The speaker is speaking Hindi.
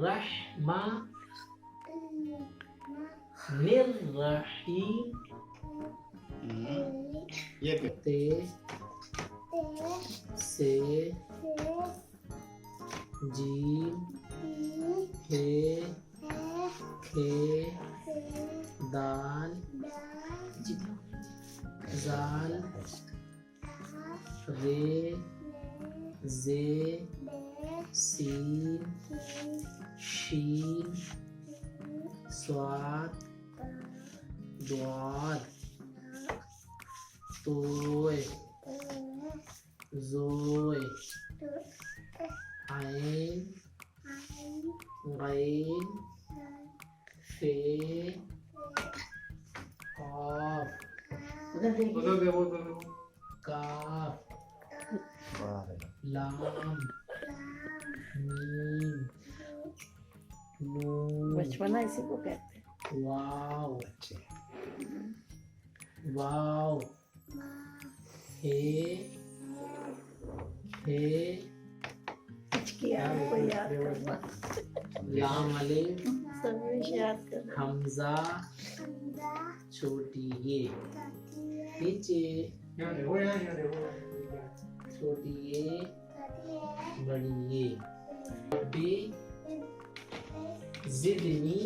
रहमा निर्रहीम ये ते से जीम हे खे दाल जाल रे जे सीन शीन स्वाद द्वाद तोय जोय आइन गैन फे काफ काफ लाम मीम नून बचपना इसी को कहते हैं। वाव वाव हे कुछ किया आपको याद करना, लाम अलिफ सब कुछ याद करना। हमजा छोटी ये नीचे छोटी ये बड़ी ये बे जिदनी